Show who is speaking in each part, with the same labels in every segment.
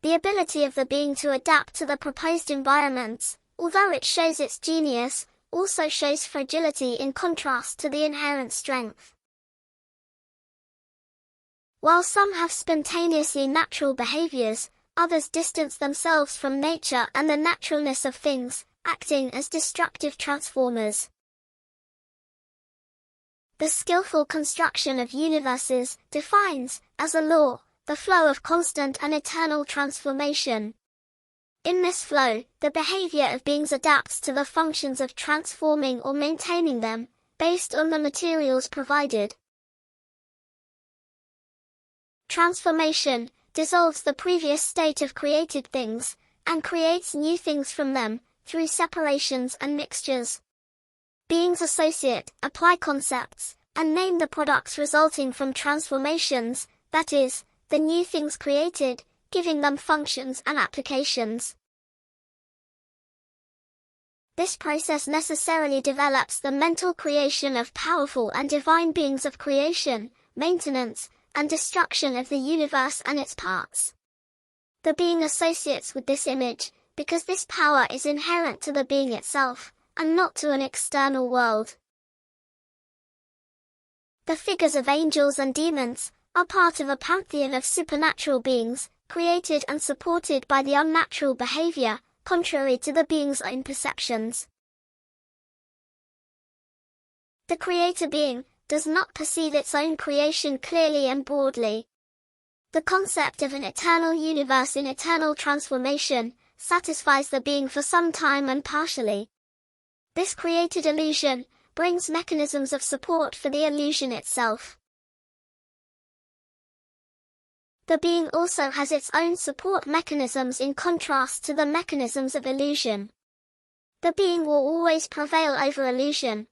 Speaker 1: The ability of the being to adapt to the proposed environments, although it shows its genius, also shows fragility in contrast to the inherent strength. While some have spontaneously natural behaviors, others distance themselves from nature and the naturalness of things, acting as destructive transformers. The skillful construction of universes defines, as a law, the flow of constant and eternal transformation. In this flow, the behavior of beings adapts to the functions of transforming or maintaining them, based on the materials provided. Transformation dissolves the previous state of created things, and creates new things from them, through separations and mixtures. Beings associate, apply concepts, and name the products resulting from transformations, that is, the new things created, giving them functions and applications. This process necessarily develops the mental creation of powerful and divine beings of creation, maintenance, and destruction of the universe and its parts. The being associates with this image, because this power is inherent to the being itself, and not to an external world. The figures of angels and demons are part of a pantheon of supernatural beings, created and supported by the unnatural behavior, contrary to the being's own perceptions. The creator being does not perceive its own creation clearly and broadly. The concept of an eternal universe in eternal transformation satisfies the being for some time and partially. This created illusion brings mechanisms of support for the illusion itself. The being also has its own support mechanisms in contrast to the mechanisms of illusion. The being will always prevail over illusion.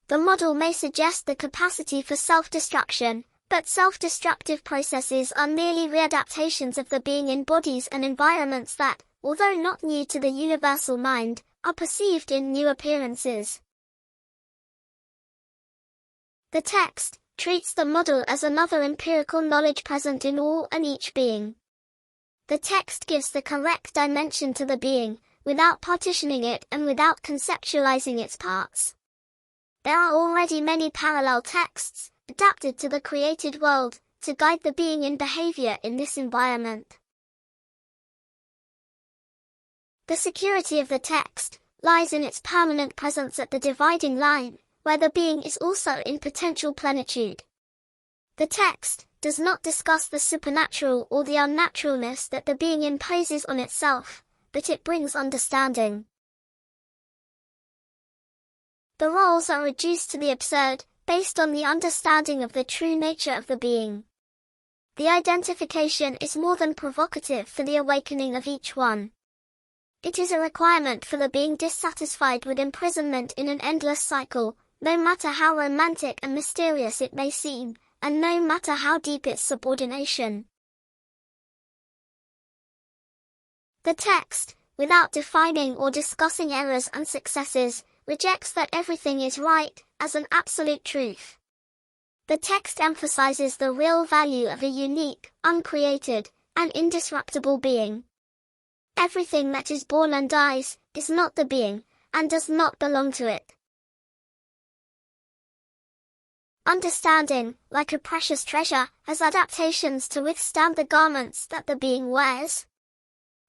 Speaker 1: The model may suggest the capacity for self-destruction, but self-destructive processes are merely readaptations of the being in bodies and environments that, although not new to the universal mind, are perceived in new appearances. The text treats the model as another empirical knowledge present in all and each being. The text gives the correct dimension to the being, without partitioning it and without conceptualizing its parts. There are already many parallel texts, adapted to the created world, to guide the being in behavior in this environment. The security of the text lies in its permanent presence at the dividing line, where the being is also in potential plenitude. The text does not discuss the supernatural or the unnaturalness that the being imposes on itself, but it brings understanding. The roles are reduced to the absurd, based on the understanding of the true nature of the being. The identification is more than provocative for the awakening of each one. It is a requirement for the being dissatisfied with imprisonment in an endless cycle, no matter how romantic and mysterious it may seem, and no matter how deep its subordination. The text, without defining or discussing errors and successes, rejects that everything is right, as an absolute truth. The text emphasizes the real value of a unique, uncreated, and indisruptible being. Everything that is born and dies is not the being, and does not belong to it. Understanding, like a precious treasure, has adaptations to withstand the garments that the being wears.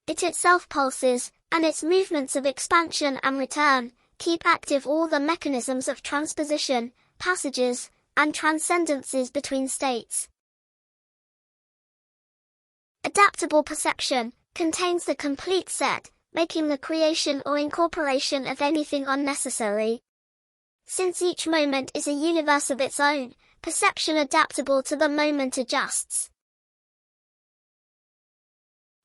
Speaker 1: It itself pulses, and its movements of expansion and return keep active all the mechanisms of transposition, passages, and transcendences between states. Adaptable perception contains the complete set, making the creation or incorporation of anything unnecessary. Since each moment is a universe of its own, perception adaptable to the moment adjusts.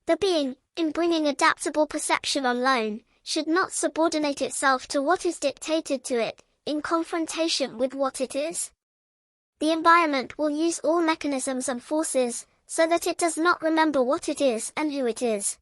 Speaker 1: The being, in bringing adaptable perception on loan, should not subordinate itself to what is dictated to it, in confrontation with what it is. The environment will use all mechanisms and forces, so that it does not remember what it is and who it is.